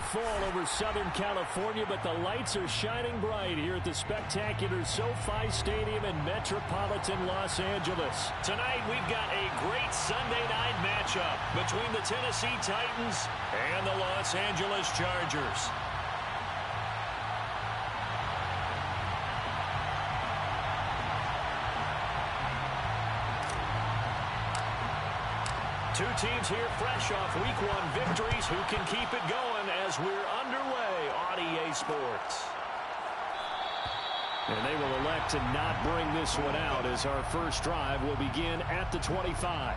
fall over Southern California, but the lights are shining bright here at the spectacular SoFi Stadium in metropolitan Los Angeles. Tonight, we've got a great Sunday night matchup between the Tennessee Titans and the Los Angeles Chargers. Two teams here fresh off Week 1 victories. Who can keep it going as we're underway on EA Sports? And they will elect to not bring this one out as our first drive will begin at the 25.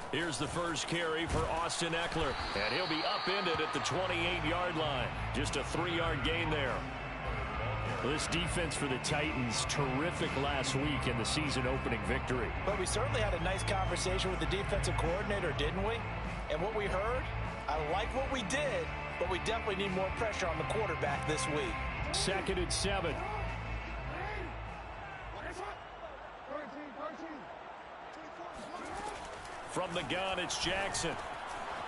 Here's the first carry for Austin Ekeler, and he'll be upended at the 28-yard line. Just a 3-yard gain there. This defense for the Titans, terrific last week in the season-opening victory. But we certainly had a nice conversation with the defensive coordinator, didn't we? And what we heard, I like what we did, but we definitely need more pressure on the quarterback this week. 2nd and 7. From the gun, it's Jackson.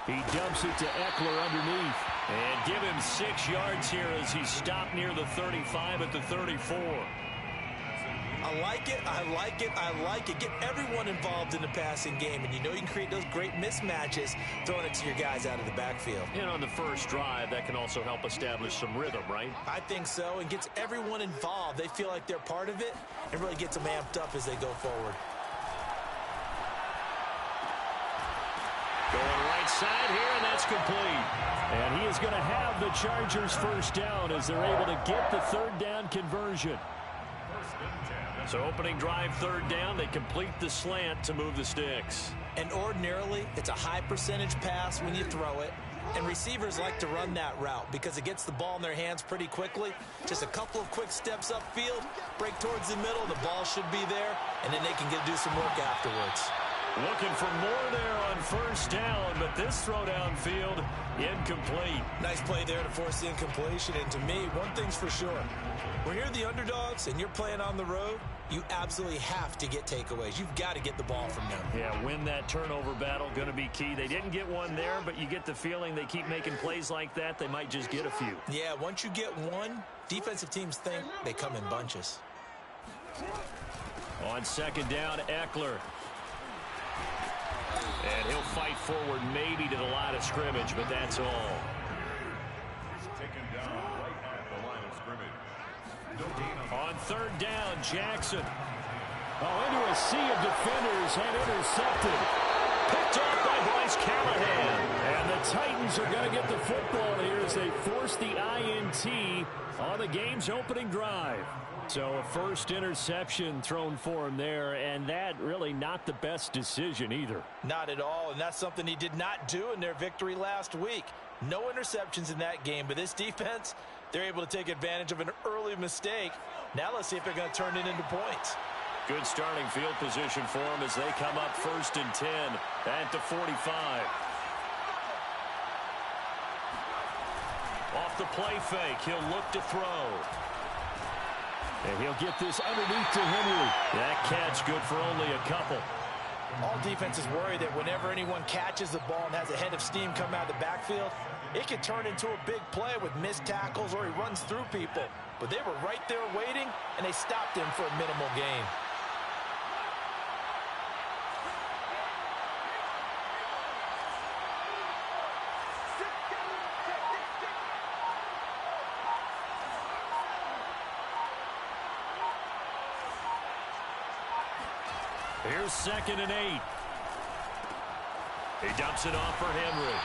He dumps it to Ekeler underneath. And give him 6 yards here as he stopped near the 35 at the 34. I like it, I like it, I like it. Get everyone involved in the passing game, and you know you can create those great mismatches throwing it to your guys out of the backfield. And on the first drive, that can also help establish some rhythm, right? I think so, and gets everyone involved. They feel like they're part of it, and really gets them amped up as they go forward. Going right side here, and that's complete. And he is going to have the Chargers first down as they're able to get the 3rd down conversion. So opening drive 3rd down, they complete the slant to move the sticks. And ordinarily, it's a high percentage pass when you throw it. And receivers like to run that route because it gets the ball in their hands pretty quickly. Just a couple of quick steps upfield, break towards the middle, the ball should be there, and then they can do some work afterwards. Looking for more there on first down, but this throw downfield, incomplete. Nice play there to force the incompletion, and to me, one thing's for sure. When you're the underdogs and you're playing on the road, you absolutely have to get takeaways. You've got to get the ball from them. Yeah, win that turnover battle, going to be key. They didn't get one there, but you get the feeling they keep making plays like that, they might just get a few. Yeah, once you get one, defensive teams think they come in bunches. On 2nd down, Ekeler. And he'll fight forward maybe to the line of scrimmage, but that's all. Taken down right at the line of scrimmage. On 3rd down, Jackson. Oh, into a sea of defenders and intercepted. Picked off by Bryce Callahan. And the Titans are going to get the football here as they force the INT on the game's opening drive. So a first interception thrown for him there, and that really not the best decision either. Not at all, and that's something he did not do in their victory last week. No interceptions in that game, but this defense, they're able to take advantage of an early mistake. Now let's see if they're going to turn it into points. Good starting field position for them as they come up 1st and 10 at the 45. Off the play fake, he'll look to throw. And he'll get this underneath to Henry. That catch good for only a couple. All defenses worry that whenever anyone catches the ball and has a head of steam come out of the backfield, it can turn into a big play with missed tackles or he runs through people. But they were right there waiting, and they stopped him for a minimal gain. Here's 2nd and 8. He dumps it off for Henry.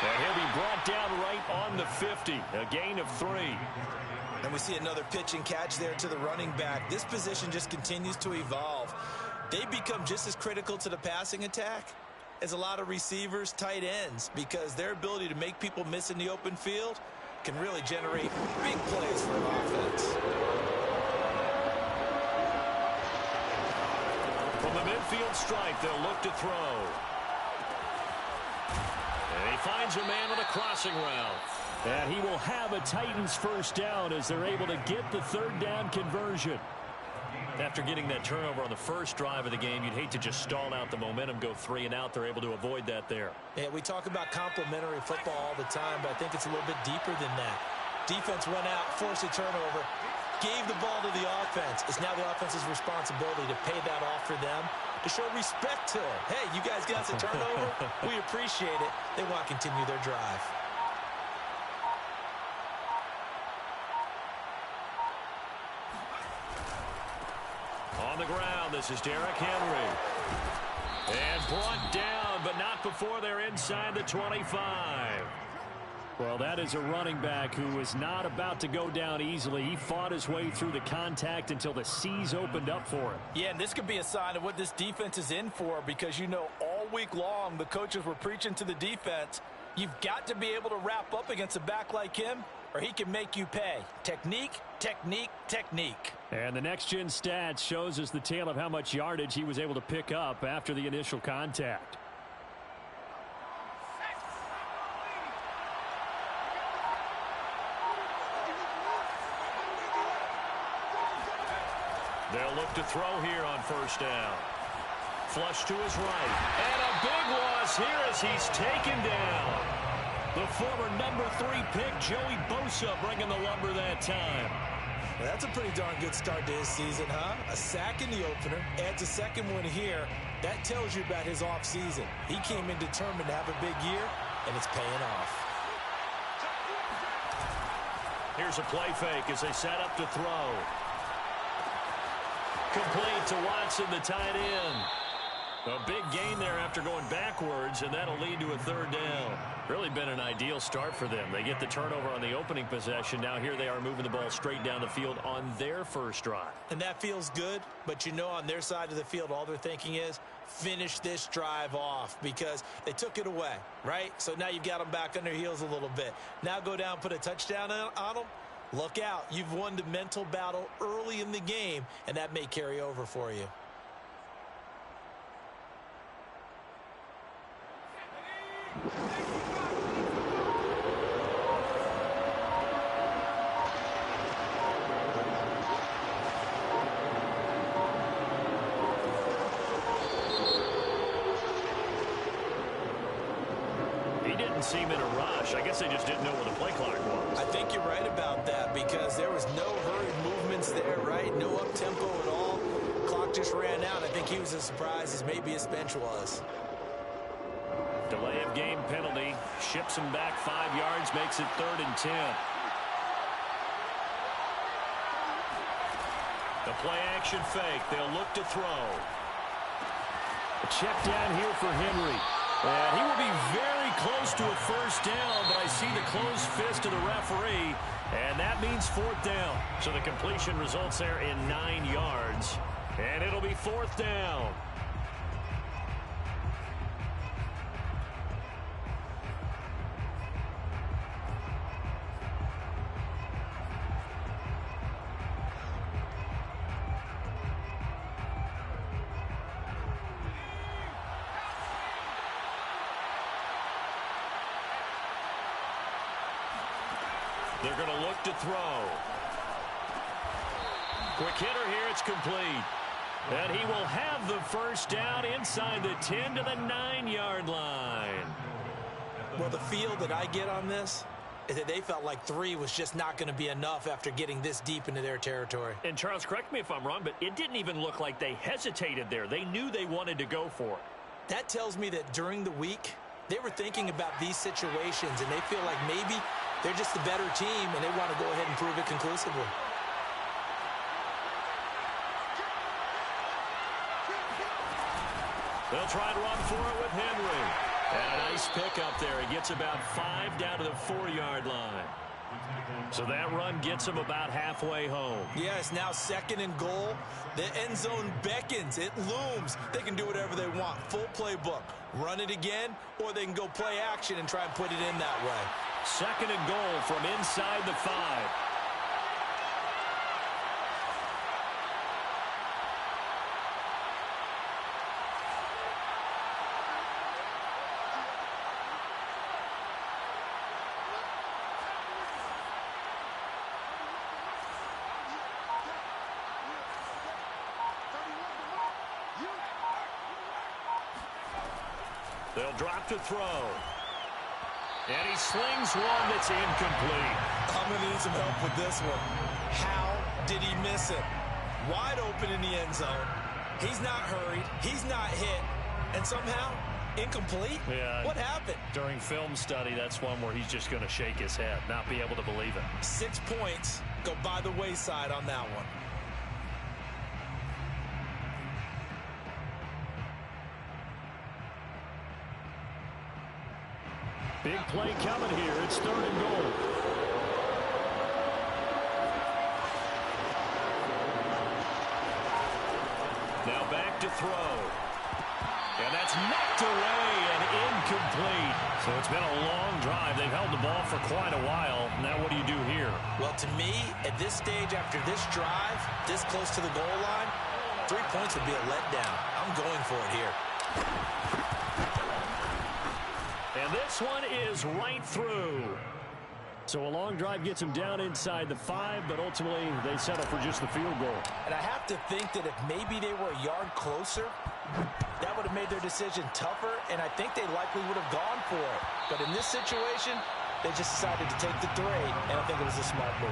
And he'll be brought down right on the 50. A gain of 3. And we see another pitch and catch there to the running back. This position just continues to evolve. They become just as critical to the passing attack as a lot of receivers, tight ends, because their ability to make people miss in the open field can really generate big plays for an offense. From the midfield stripe, they'll look to throw. he finds a man on a crossing route. And he will have a Titans first down as they're able to get the third down conversion. After getting that turnover on the first drive of the game, you'd hate to just stall out the momentum, go 3 and out. They're able to avoid that there. Yeah, we talk about complementary football all the time, but I think it's a little bit deeper than that. Defense went out, forced a turnover, gave the ball to the offense. It's now the offense's responsibility to pay that off for them, to show respect to them. Hey, you guys got the turnover. We appreciate it. They want to continue their drive. On the ground, this is Derrick Henry. And brought down, but not before they're inside the 25. Well, that is a running back who was not about to go down easily. He fought his way through the contact until the seas opened up for him. Yeah, and this could be a sign of what this defense is in for, because, you know, all week long the coaches were preaching to the defense, you've got to be able to wrap up against a back like him, or he can make you pay. Technique, technique, technique. And the next-gen stats shows us the tale of how much yardage he was able to pick up after the initial contact. They'll look to throw here on first down. Flush to his right. And a big loss here as he's taken down. The former number 3 pick, Joey Bosa, bringing the lumber that time. Well, that's a pretty darn good start to his season, huh? A sack in the opener, adds a second one here. That tells you about his offseason. He came in determined to have a big year, and it's paying off. Here's a play fake as they set up to throw. Complete to Watson, the tight end. A big gain there after going backwards, and that'll lead to a third down. Really been an ideal start for them. They get the turnover on the opening possession. Now here they are moving the ball straight down the field on their first drive. And that feels good, but you know on their side of the field, all they're thinking is finish this drive off because they took it away, right? So now you've got them back on their heels a little bit. Now go down, put a touchdown on them. Look out. You've won the mental battle early in the game, and that may carry over for you. He didn't seem in a rush. I guess they just didn't know where the play clock was. I think you're right about that because there was no hurried movements there, right? No up-tempo at all. Clock just ran out. I think he was as surprised as maybe his bench was. Delay of game penalty. Ships him back 5 yards, makes it 3rd and 10. The play action fake. They'll look to throw. A check down here for Henry. And he will be very close to a first down, but I see the closed fist of the referee, and that means 4th down. So the completion results there in 9 yards, and it'll be 4th down. They're going to look to throw. Quick hitter here. It's complete. And he will have the first down inside the 10 to the 9-yard line. Well, the feel that I get on this is that they felt like 3 was just not going to be enough after getting this deep into their territory. And, Charles, correct me if I'm wrong, but it didn't even look like they hesitated there. They knew they wanted to go for it. That tells me that during the week, they were thinking about these situations, and they feel like maybe they're just the better team, and they want to go ahead and prove it conclusively. They'll try to run for it with Henry. And a nice pickup there. He gets about 5 down to the 4-yard line. So that run gets him about halfway home. Yeah, it's now 2nd and goal. The end zone beckons. It looms. They can do whatever they want. Full playbook. Run it again, or they can go play action and try and put it in that way. 2nd and goal from inside the 5. They'll drop to throw. And he slings one that's incomplete. I'm going to need some help with this one. How did he miss it? Wide open in the end zone. He's not hurried. He's not hit. And somehow, incomplete? Yeah. What happened? During film study, that's one where he's just going to shake his head, not be able to believe it. 6 points go by the wayside on that one. Big play coming here. It's 3rd and goal. Now back to throw. And that's knocked away and incomplete. So it's been a long drive. They've held the ball for quite a while. Now what do you do here? Well, to me, at this stage, after this drive, this close to the goal line, 3 points would be a letdown. I'm going for it here. And this one is right through. So a long drive gets them down inside the 5, but ultimately they settle for just the field goal. And I have to think that if maybe they were a yard closer, that would have made their decision tougher, and I think they likely would have gone for it. But in this situation, they just decided to take the 3, and I think it was a smart move.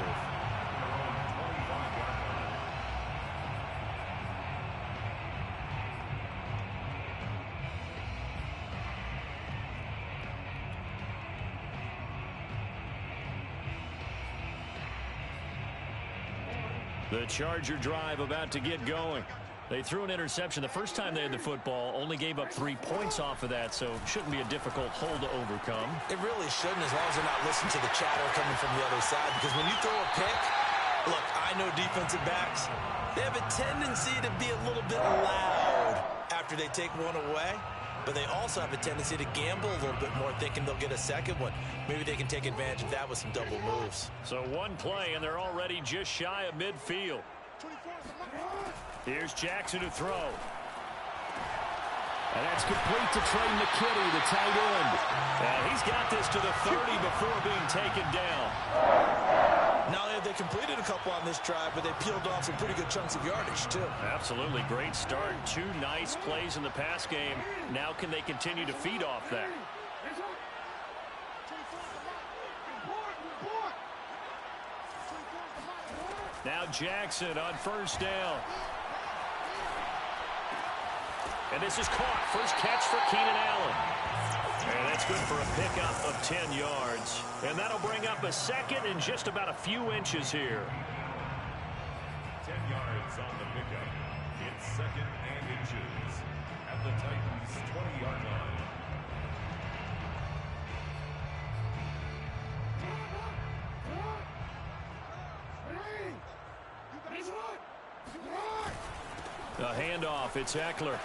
The Charger drive about to get going. They threw an interception the first time they had the football, only gave up 3 points off of that, so shouldn't be a difficult hole to overcome. It really shouldn't, as long as they're not listening to the chatter coming from the other side, because when you throw a pick, look, I know defensive backs, they have a tendency to be a little bit loud after they take one away, but they also have a tendency to gamble a little bit more, thinking they'll get a second one. Maybe they can take advantage of that with some double moves. So one play, and they're already just shy of midfield. Here's Jackson to throw. And that's complete to Trey McKitty, the tight end. And he's got this to the 30 before being taken down. Not only have they completed a couple on this drive, but they peeled off some pretty good chunks of yardage, too. Absolutely. Great start. 2 nice plays in the pass game. Now can they continue to feed off that? Now Jackson on 1st down. And this is caught. First catch for Keenan Allen. And that's good for a pickup of 10 yards. And that'll bring up a second and just about a few inches here. 10 yards on the pickup. It's 2nd and inches at the Titans' 20-yard line. A handoff. It's Eckler.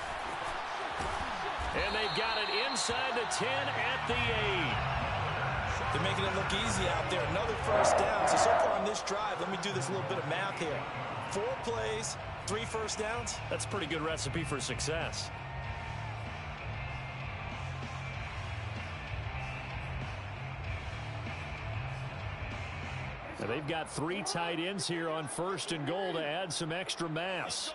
And they've got it inside the 10 at the 8. They're making it look easy out there. Another 1st down. So far on this drive, let me do this little bit of math here. 4 plays, 3 1st downs. That's a pretty good recipe for success. Now they've got 3 tight ends here on 1st and goal to add some extra mass.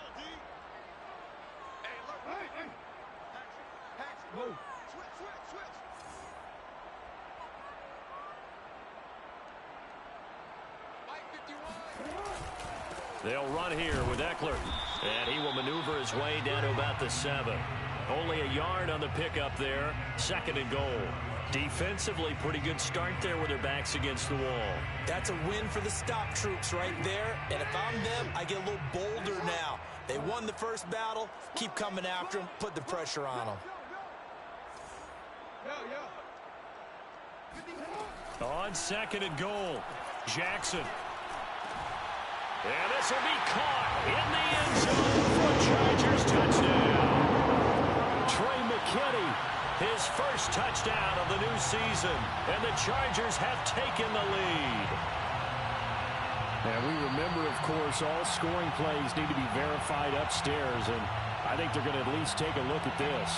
They'll run here with Eckler. And he will maneuver his way down to about the 7. Only a yard on the pickup there. 2nd and goal. Defensively, pretty good start there with their backs against the wall. That's a win for the stop troops right there. And if I'm them, I get a little bolder now. They won the first battle. Keep coming after them. Put the pressure on them. On 2nd and goal, Jackson. And this will be caught in the end zone for a Chargers touchdown. Trey McKitty, his first touchdown of the new season, and the Chargers have taken the lead. And we remember, of course, all scoring plays need to be verified upstairs, and I think they're going to at least take a look at this.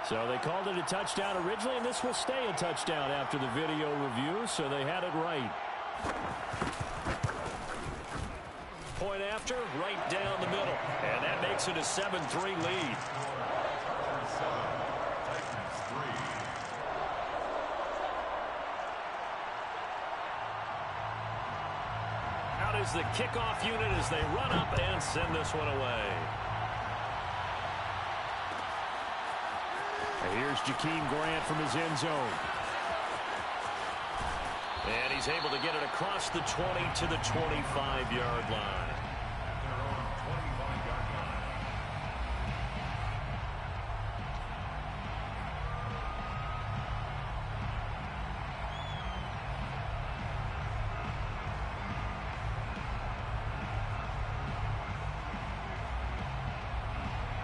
So they called it a touchdown originally, and this will stay a touchdown after the video review, so they had it right. point after, right down the middle. And that makes it a 7-3 lead. Out is the kickoff unit as they run up and send this one away. And here's Jakeem Grant from his end zone. And he's able to get it across the 20 to the 25-yard line.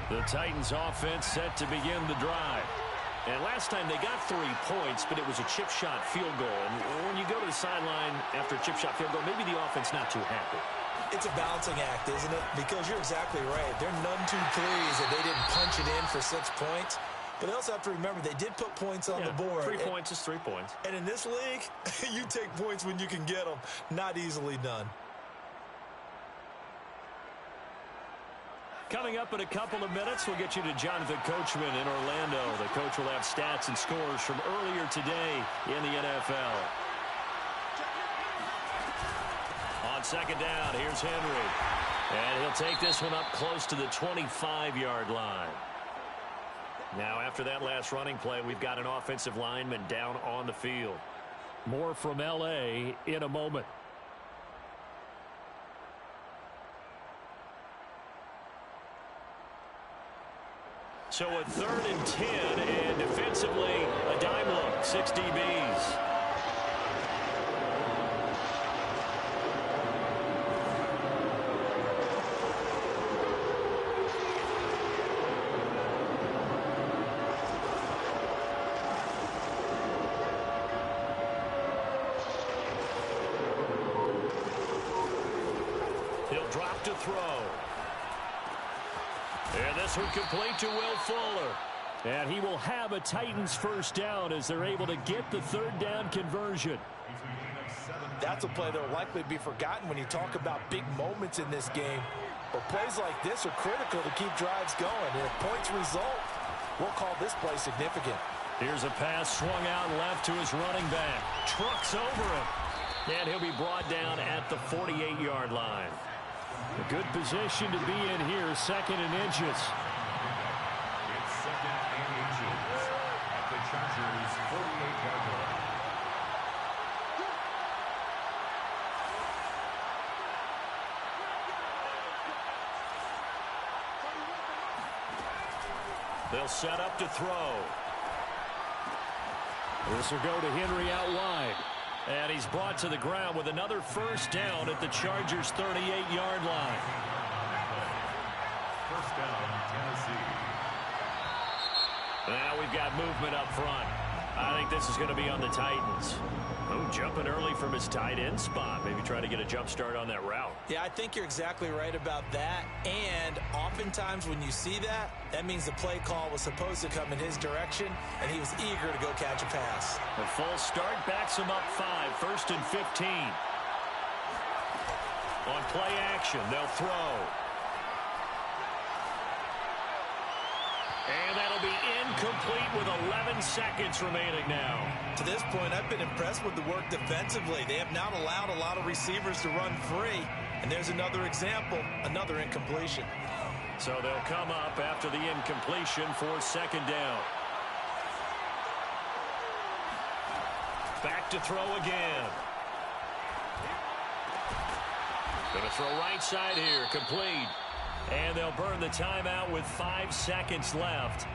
The Titans offense set to begin the drive. And last time they got 3 points, but it was a chip shot field goal. And when you go to the sideline after a chip shot field goal, maybe the offense not too happy. It's a balancing act, isn't it? Because you're exactly right. They're none too pleased that they didn't punch it in for 6 points. But they also have to remember they did put points on the board. 3 points is 3 points. And in this league, you take points when you can get them. Not easily done. Coming up in a couple of minutes, we'll get you to Jonathan Coachman in Orlando. The coach will have stats and scores from earlier today in the NFL. On second down, here's Henry. And he'll take this one up close to the 25-yard line. Now, after that last running play, we've got an offensive lineman down on the field. More from L.A. in a moment. So a 3rd and 10, and defensively, a dime look, 6 DBs. He'll drop to throw. And this one complete to Will Fuller. And he will have a Titans first down as they're able to get the 3rd down conversion. That's a play that will likely be forgotten when you talk about big moments in this game. But plays like this are critical to keep drives going. And if points result, we'll call this play significant. Here's a pass swung out left to his running back. Trucks over him. And he'll be brought down at the 48-yard line. A good position to be in here, 2nd and inches. It's 2nd and inches at the Chargers' 48-yard line. They'll set up to throw. This will go to Henry out wide. And he's brought to the ground with another first down at the Chargers' 38-yard line. First down, Tennessee. Now we've got movement up front. I think this is going to be on the Titans. Oh, jumping early from his tight end spot. Maybe try to get a jump start on that route. Yeah, I think you're exactly right about that. And oftentimes when you see that, that means the play call was supposed to come in his direction, and he was eager to go catch a pass. A full start backs him up 5, 1st and 15. On play action, they'll throw. And that'll be incomplete with 11 seconds remaining now. To this point, I've been impressed with the work defensively. They have not allowed a lot of receivers to run free. And there's another example, another incompletion. So they'll come up after the incompletion for 2nd down. Back to throw again. Going to throw right side here, complete. And they'll burn the timeout with 5 seconds left.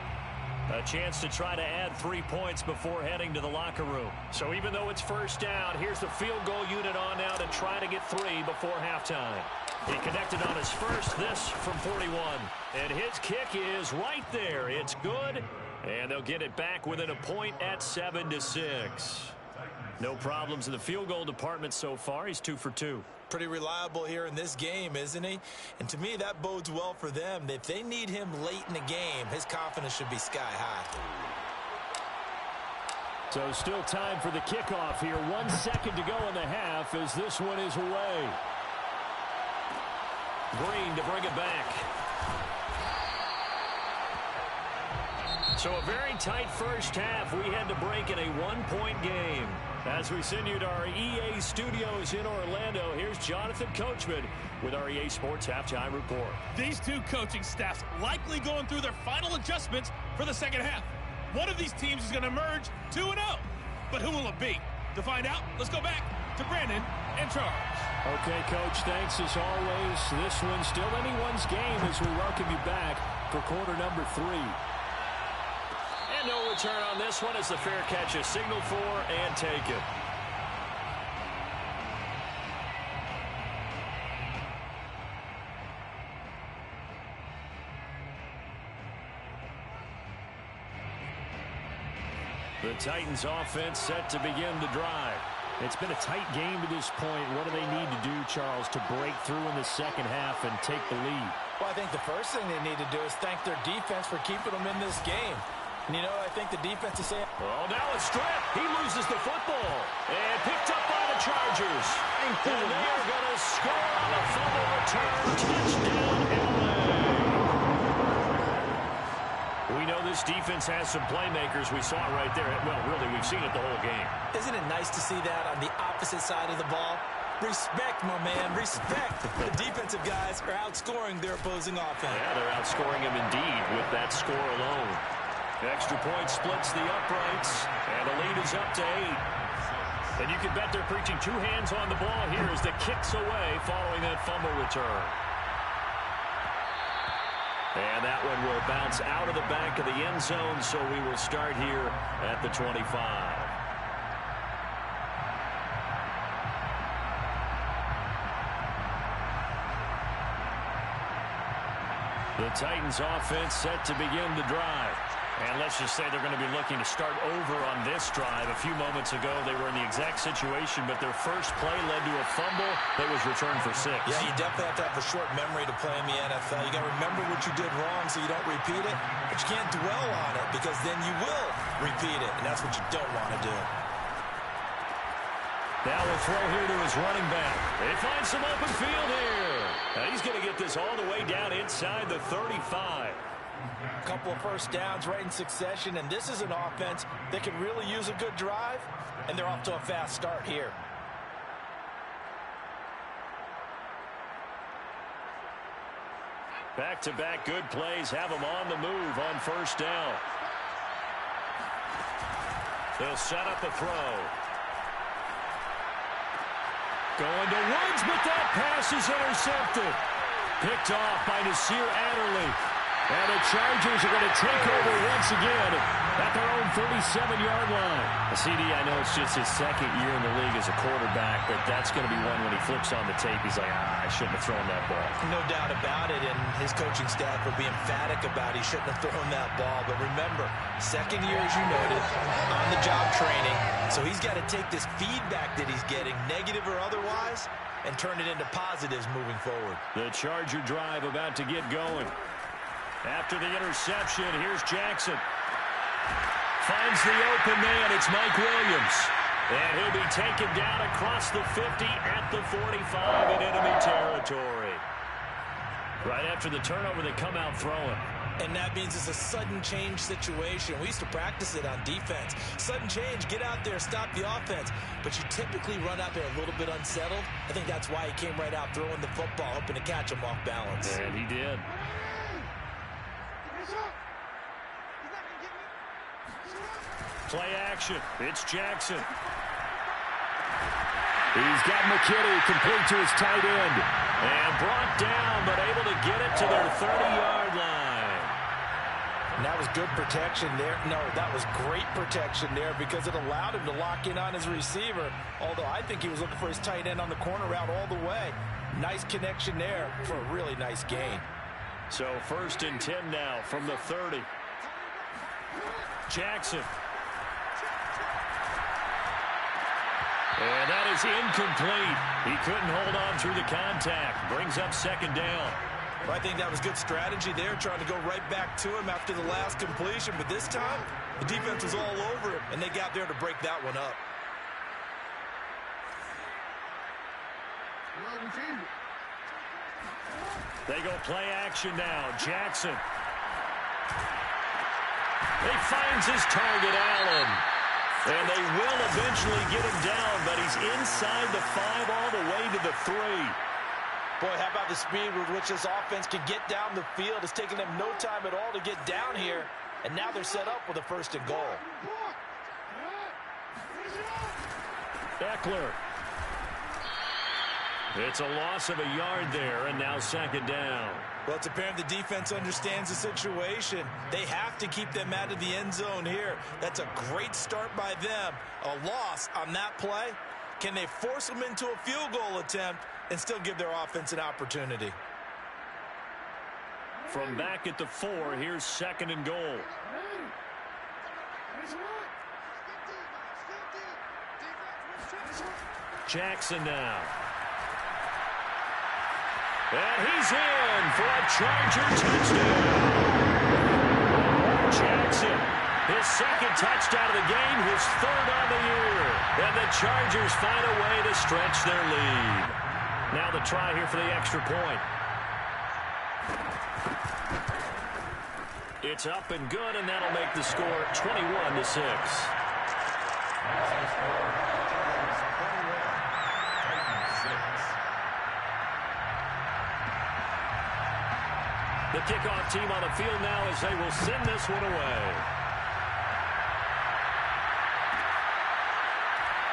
A chance to try to add 3 points before heading to the locker room. So even though it's first down, here's the field goal unit on now to try to get 3 before halftime. He connected on his first, this from 41. And his kick is right there. It's good. And they'll get it back within a point at 7-6. No problems in the field goal department so far. He's 2 for 2. Pretty reliable here in this game, isn't he? And to me, that bodes well for them. If they need him late in the game, his confidence should be sky high. So still time for the kickoff here. 1 second to go in the half as this one is away. Green to bring it back. So a very tight first half. We had to break in a one-point game. As we send you to our EA studios in Orlando, here's Jonathan Coachman with our EA Sports Halftime Report. These two coaching staffs likely going through their final adjustments for the second half. One of these teams is going to emerge 2-0. But who will it be? To find out, let's go back to Brandon and Charles. Okay, Coach, thanks as always. This one's still anyone's game as we welcome you back for quarter number 3. And no return on this one as the fair catch is signaled for and taken. The Titans offense set to begin the drive. It's been a tight game to this point. What do they need to do, Charles, to break through in the second half and take the lead? Well, I think the first thing they need to do is thank their defense for keeping them in this game. And, I think the defense is saying... Oh, now a strip. He loses the football. And picked up by the Chargers. And they are going to score on a fumble return. Touchdown, LA. We know this defense has some playmakers. We saw it right there. Well, really, we've seen it the whole game. Isn't it nice to see that on the opposite side of the ball? Respect, my man, respect. The defensive guys are outscoring their opposing offense. Yeah, they're outscoring them indeed with that score alone. Extra point splits the uprights, and the lead is up to 8. And you can bet they're preaching 2 hands on the ball here as the kick's away following that fumble return. And that one will bounce out of the back of the end zone, so we will start here at the 25. The Titans offense set to begin the drive. And let's just say they're going to be looking to start over on this drive. A few moments ago, they were in the exact situation, but their first play led to a fumble that was returned for 6. Yeah, you definitely have to have a short memory to play in the NFL. You got to remember what you did wrong so you don't repeat it, but you can't dwell on it because then you will repeat it, and that's what you don't want to do. Now we'll throw here to his running back. They find some open field here. Now he's going to get this all the way down inside the 35. A couple of first downs right in succession, and this is an offense that can really use a good drive, and they're off to a fast start here. Back-to-back good plays have them on the move on first down. They'll set up a throw. Going to Woods, but that pass is intercepted. Picked off by Nasir Adderley. And the Chargers are going to take over once again at their own 37-yard line. CD, I know it's just his second year in the league as a quarterback, but that's going to be one when he flips on the tape, he's like, I shouldn't have thrown that ball. No doubt about it, and his coaching staff will be emphatic about he shouldn't have thrown that ball. But remember, second year, as you noted, on-the-job training, so he's got to take this feedback that he's getting, negative or otherwise, and turn it into positives moving forward. The Charger drive about to get going. After the interception, here's Jackson. Finds the open man. It's Mike Williams. And he'll be taken down across the 50 at the 45 in enemy territory. Right after the turnover, they come out throwing. And that means it's a sudden change situation. We used to practice it on defense. Sudden change, get out there, stop the offense. But you typically run out there a little bit unsettled. I think that's why he came right out throwing the football, hoping to catch him off balance. And he did. Play action. It's Jackson. He's got McKinney complete to his tight end. And brought down, but able to get it to their 30-yard line. And that was good protection there. No, that was great protection there because it allowed him to lock in on his receiver. Although I think he was looking for his tight end on the corner route all the way. Nice connection there for a really nice gain. So 1st and 10 now from the 30. Jackson. And that is incomplete. He couldn't hold on through the contact. Brings up 2nd down. Well, I think that was good strategy there, trying to go right back to him after the last completion. But this time, the defense was all over him, and they got there to break that one up. They go play action now. Jackson. He finds his target, Allen. And they will eventually get him down, but he's inside the 5 all the way to the 3. Boy, how about the speed with which this offense can get down the field? It's taken them no time at all to get down here, and now they're set up with a 1st and goal. Eckler. It's a loss of a yard there, and now 2nd down. Well, it's apparent the defense understands the situation. They have to keep them out of the end zone here. That's a great start by them. A loss on that play. Can they force them into a field goal attempt and still give their offense an opportunity? From back at the 4, here's 2nd and goal. Jackson now. And he's in for a Charger touchdown. Jackson, his 2nd touchdown of the game, his 3rd on the year. And the Chargers find a way to stretch their lead. Now the try here for the extra point. It's up and good, and that'll make the score 21-6. The kickoff team on the field now as they will send this one away.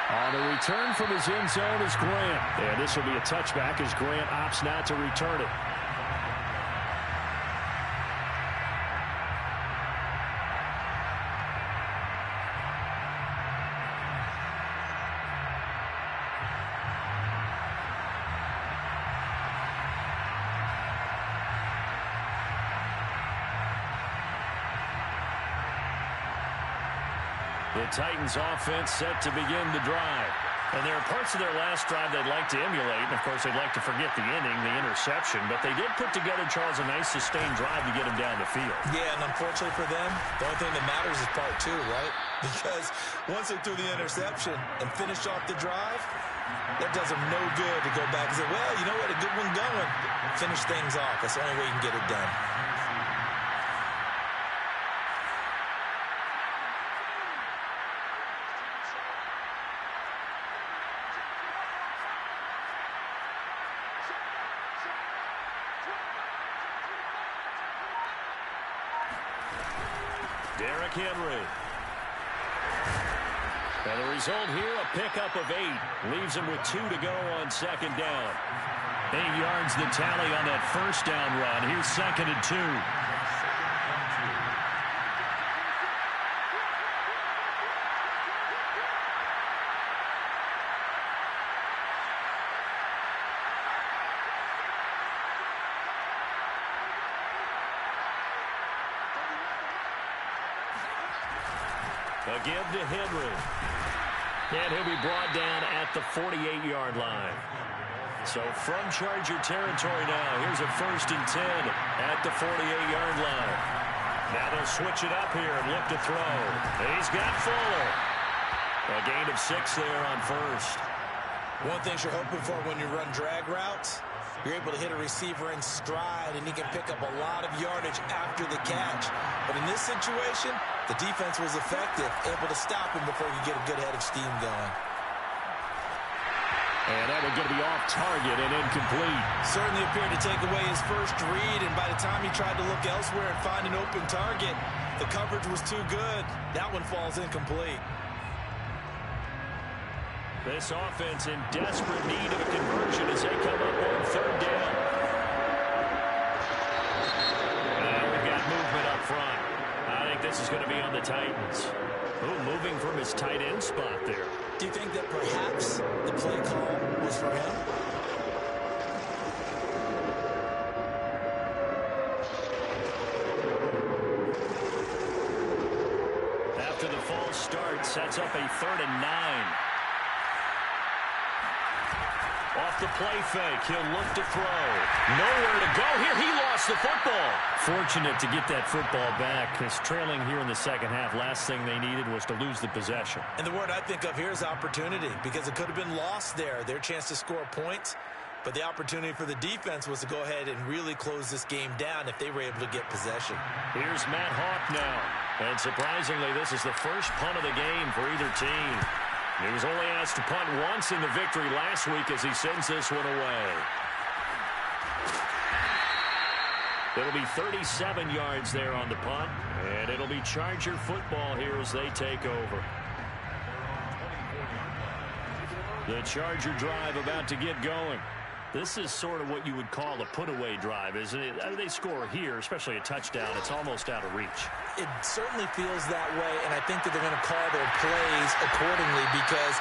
On the return from his end zone is Grant. And this will be a touchback as Grant opts not to return it. The Titans offense set to begin the drive. And there are parts of their last drive they'd like to emulate. And, of course, they'd like to forget the inning, the interception. But they did put together, Charles, a nice sustained drive to get him down the field. Yeah, and unfortunately for them, the only thing that matters is part 2, right? Because once they threw the interception and finished off the drive, that does them no good to go back and say, well, you know what, a good one going. Finish things off. That's the only way you can get it done. Derrick Henry. And the result here, a pickup of 8. Leaves him with 2 to go on 2nd down. 8 yards the tally on that 1st down run. Here's 2nd and 2. A give to Henry. And he'll be brought down at the 48-yard line. So from Charger territory now, here's a 1st and 10 at the 48-yard line. Now they'll switch it up here and look to throw. He's got Fuller. A gain of 6 there on 1st. One thing you're hoping for when you run drag routes, you're able to hit a receiver in stride, and he can pick up a lot of yardage after the catch. But in this situation, the defense was effective, able to stop him before he could get a good head of steam going. And that one's going to be off target and incomplete. Certainly appeared to take away his first read, and by the time he tried to look elsewhere and find an open target, the coverage was too good. That one falls incomplete. This offense in desperate need of a conversion as they come up on 3rd down. And we've got movement up front. I think this is going to be on the Titans. Ooh, moving from his tight end spot there. Do you think that perhaps the play call was for him? After the false start, sets up a 3rd and 9. Off the play fake, he'll look to throw. Nowhere to go here. He lost the football. Fortunate to get that football back. Because trailing here in the 2nd half, last thing they needed was to lose the possession. And the word I think of here is opportunity, because it could have been lost there. Their chance to score points. But the opportunity for the defense was to go ahead and really close this game down if they were able to get possession. Here's Matt Hawk now. And surprisingly, this is the first punt of the game for either team. He was only asked to punt once in the victory last week as he sends this one away. It'll be 37 yards there on the punt, and it'll be Charger football here as they take over. The Charger drive about to get going. This is sort of what you would call a put-away drive, isn't it? They score here, especially a touchdown. It's almost out of reach. It certainly feels that way, and I think that they're going to call their plays accordingly because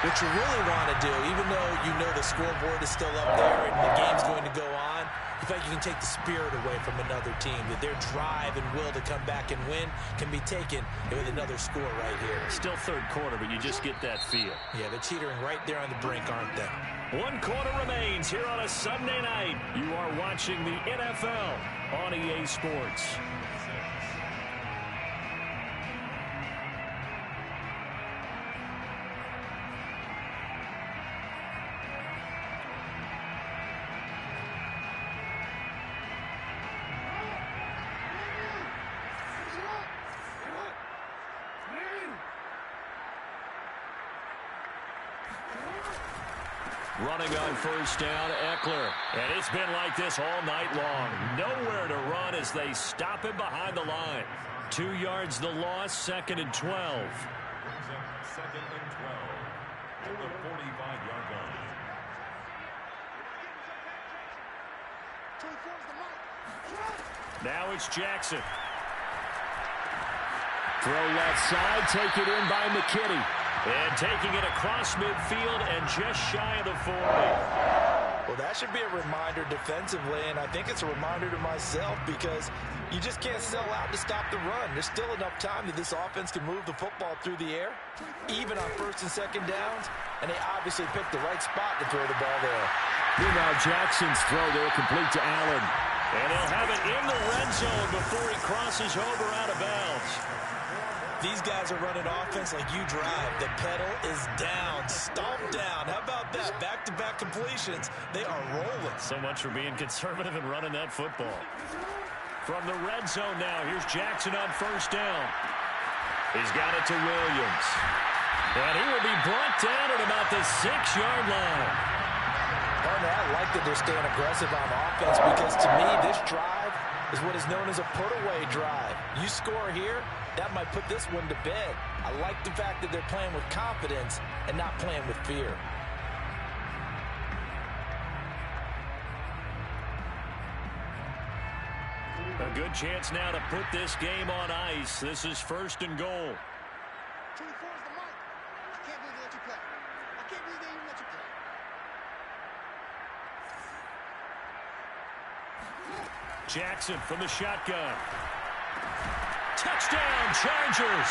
what you really want to do, even though you know the scoreboard is still up there and the game's going to go on, you feel like you can take the spirit away from another team, that their drive and will to come back and win can be taken with another score right here. Still third quarter, but you just get that feel. Yeah, they're teetering right there on the brink, aren't they? 1 quarter remains here on a Sunday night. You are watching the NFL on EA Sports. Running on first down, Eckler. And it's been like this all night long. Nowhere to run as they stop him behind the line. 2 yards the loss, 2nd and 12. Brings up 2nd and 12 at the 45-yard line. Now it's Jackson. Throw left side, take it in by McKinney. And taking it across midfield and just shy of the 40. Well, that should be a reminder defensively, and I think it's a reminder to myself because you just can't sell out to stop the run. There's still enough time that this offense can move the football through the air, even on 1st and 2nd downs, and they obviously picked the right spot to throw the ball there. Meanwhile, Jackson's throw there complete to Allen. And he'll have it in the red zone before he crosses over out of bounds. These guys are running offense like you drive. The pedal is down, stomped down. How about that? Back-to-back completions. They are rolling. So much for being conservative and running that football. From the red zone now, here's Jackson on first down. He's got it to Williams. And he will be brought down at about the 6-yard line. I like that they're staying aggressive on offense because to me, this drive is what is known as a put-away drive. You score here, that might put this one to bed. I like the fact that they're playing with confidence and not playing with fear. A good chance now to put this game on ice. This is 1st and goal. Jackson from the shotgun. Touchdown, Chargers!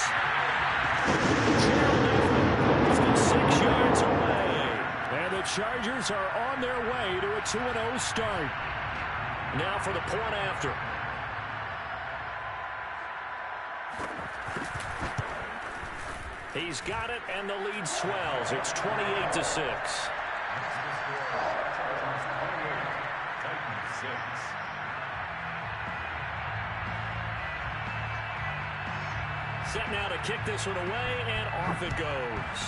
From 6 yards away. And the Chargers are on their way to a 2-0 start. Now for the point after. He's got it, and the lead swells. It's 28-6. Set now to kick this one away, and off it goes.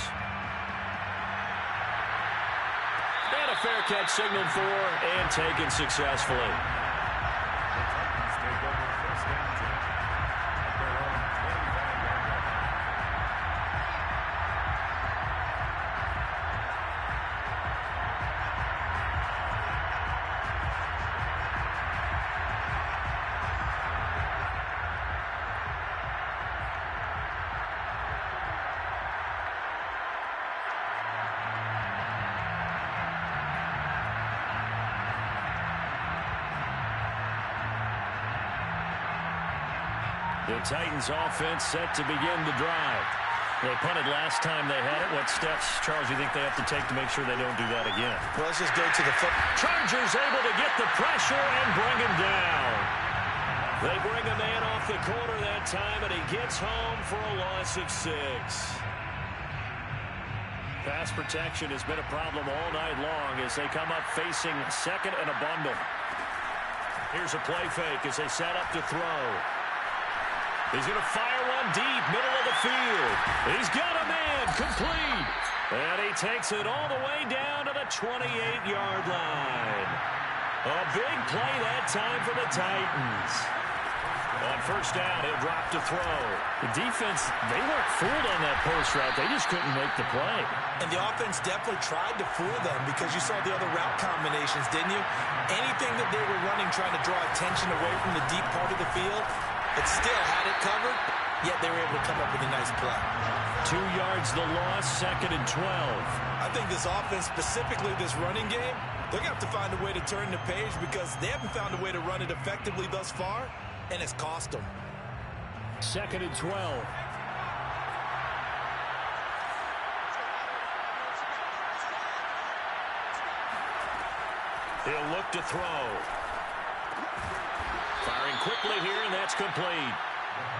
And a fair catch signaled for and taken successfully. The Titans offense set to begin the drive. They punted last time they had it. What steps, Charles, you think they have to take to make sure they don't do that again? Well, let's just go to the foot. Chargers able to get the pressure and bring him down. They bring a man off the corner that time, and he gets home for a loss of 6. Pass protection has been a problem all night long as they come up facing second and a bundle. Here's a play fake as they set up to throw. He's going to fire one deep, middle of the field. He's got a man, complete. And he takes it all the way down to the 28-yard line. A big play that time for the Titans. On first down, he'll drop to throw. The defense, they weren't fooled on that post route. They just couldn't make the play. And the offense definitely tried to fool them because you saw the other route combinations, didn't you? Anything that they were running trying to draw attention away from the deep part of the field, it still had it covered, yet they were able to come up with a nice play. 2 yards the loss, second and 12. I think this offense, specifically this running game, they're going to have to find a way to turn the page because they haven't found a way to run it effectively thus far. And it's cost them. Second and 12. He'll look to throw. Firing quickly here, and that's complete.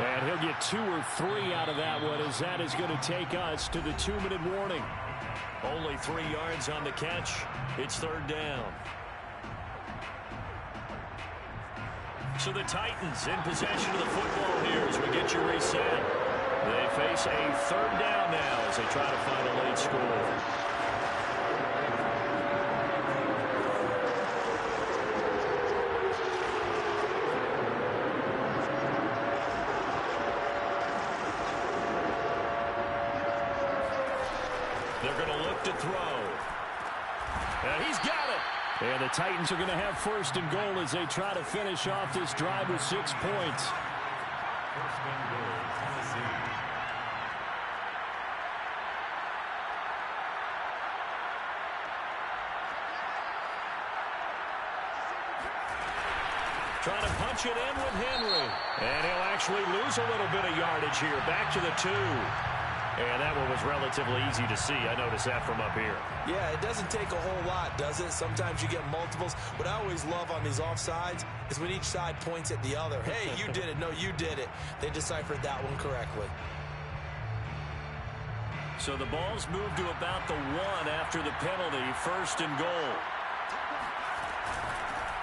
And he'll get 2 or 3 out of that one as that is going to take us to the 2-minute warning. Only 3 yards on the catch. It's third down. So the Titans in possession of the football here as we get you reset. They face a third down now as they try to find a late score. They're going to look to throw. And he's got it. And the Titans are going to have first and goal as they try to finish off this drive with 6 points. First and goal, Tennessee. Trying to punch it in with Henry. And he'll actually lose a little bit of yardage here. Back to the 2. And that one was relatively easy to see. I noticed that from up here. Yeah, it doesn't take a whole lot, does it? Sometimes you get multiples. What I always love on these offsides is when each side points at the other. Hey, you did it. No, you did it. They deciphered that one correctly. So the ball's moved to about the 1 after the penalty. First and goal.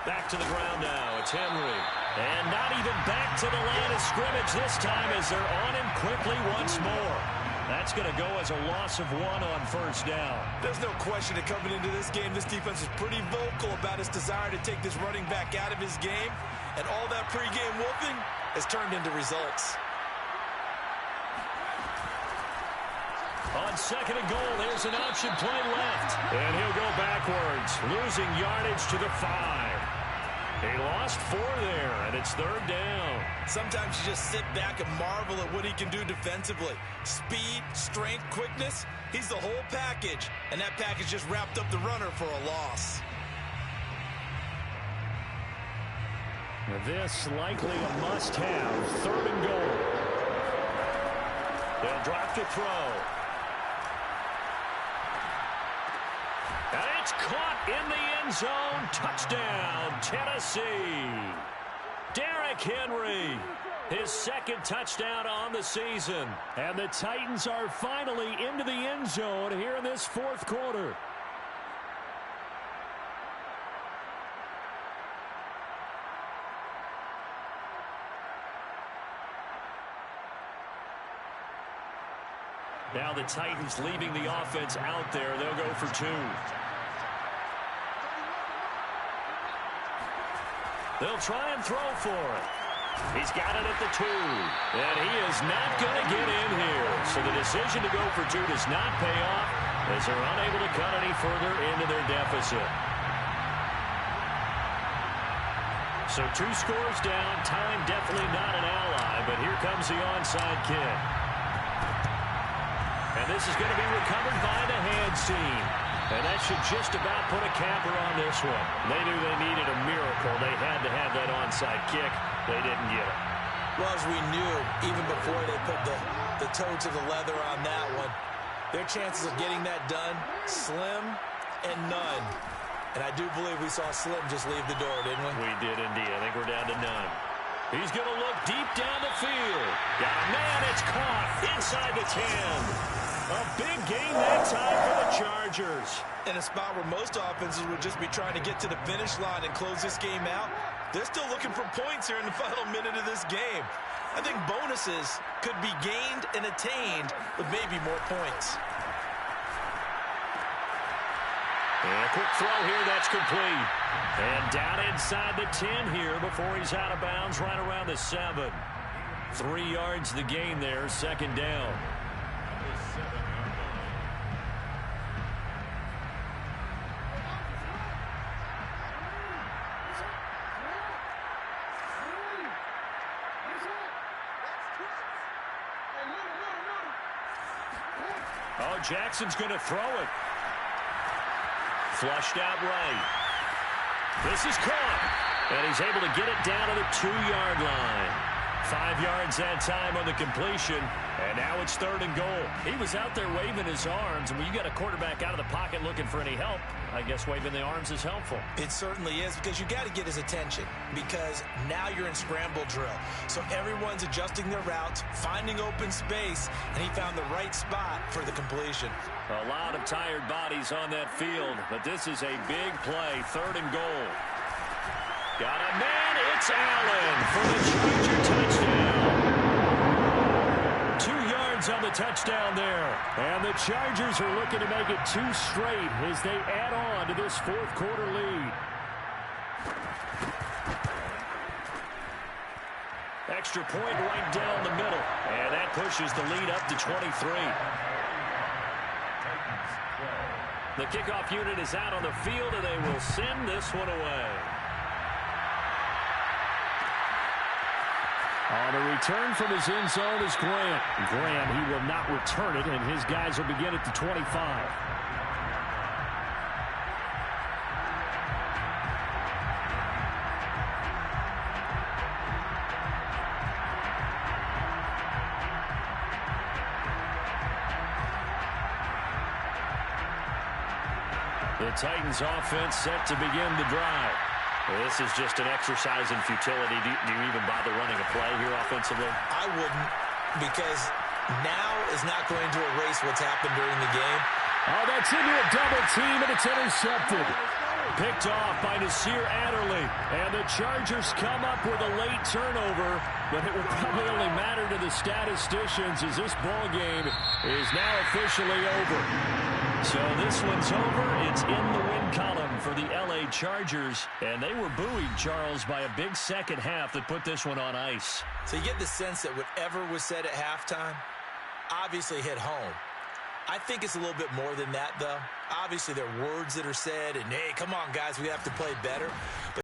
Back to the ground now. It's Henry. And not even back to the line of scrimmage this time as they're on him quickly once more. That's going to go as a loss of 1 on first down. There's no question that coming into this game, this defense is pretty vocal about its desire to take this running back out of his game. And all that pregame whooping has turned into results. On second and goal, there's an option play left. And he'll go backwards, losing yardage to the 5. He lost 4 there, and it's third down. Sometimes you just sit back and marvel at what he can do defensively. Speed, strength, quickness, he's the whole package. And that package just wrapped up the runner for a loss. This likely a must-have. Third and goal. They'll drop to throw. And it's caught in the end zone. Touchdown, Tennessee. Derrick Henry, his second touchdown on the season. And the Titans are finally into the end zone here in this fourth quarter. Now the Titans leaving the offense out there. They'll go for 2. They'll try and throw for it. He's got it at the 2. And he is not going to get in here. So the decision to go for 2 does not pay off as they're unable to cut any further into their deficit. So 2 scores down. Time definitely not an ally, but here comes the onside kick. And this is going to be recovered by the hands team. And that should just about put a capper on this one. They knew they needed a miracle. They had to have that onside kick. They didn't get it. Well, as we knew, even before they put the toe to the leather on that one, their chances of getting that done, slim and none. And I do believe we saw Slim just leave the door, didn't we? We did indeed. I think we're down to none. He's going to look deep down the field. Got a man. It's caught inside the 10. A big game that time for the Chargers. In a spot where most offenses would just be trying to get to the finish line and close this game out, they're still looking for points here in the final minute of this game. I think bonuses could be gained and attained with maybe more points. And a quick throw here, that's complete. And down inside the 10 here before he's out of bounds right around the 7. 3 yards the gain there, second down. Oh, Jackson's going to throw it. Flushed out right. This is caught. And he's able to get it down to the 2-yard line. 5 yards that time on the completion. And now it's 3rd and goal. He was out there waving his arms. And when you got a quarterback out of the pocket looking for any help, I guess waving the arms is helpful. It certainly is, because you got to get his attention, because now you're in scramble drill. So everyone's adjusting their routes, finding open space, and he found the right spot for the completion. A lot of tired bodies on that field, but this is a big play. 3rd and goal. Got a man. It's Allen for the Charger touchdown. 2 yards on the touchdown there. And the Chargers are looking to make it 2 straight as they add on to this 4th quarter lead. Extra point right down the middle. And that pushes the lead up to 23. The kickoff unit is out on the field, and they will send this one away. On the return from his end zone is Grant. Grant, he will not return it, and his guys will begin at the 25. The Titans offense set to begin the drive. This is just an exercise in futility. Do you even bother running a play here offensively? I wouldn't, because now is not going to erase what's happened during the game. Oh, that's into a double team, and it's intercepted. Picked off by Nasir Adderley. And the Chargers come up with a late turnover, but it will probably only matter to the statisticians as this ball game is now officially over. So this one's over. It's in the win column for the L.A. Chargers. And they were buoyed, Charles, by a big second half that put this one on ice. So you get the sense that whatever was said at halftime obviously hit home. I think it's a little bit more than that, though. Obviously, there are words that are said, and, hey, come on, guys, we have to play better. But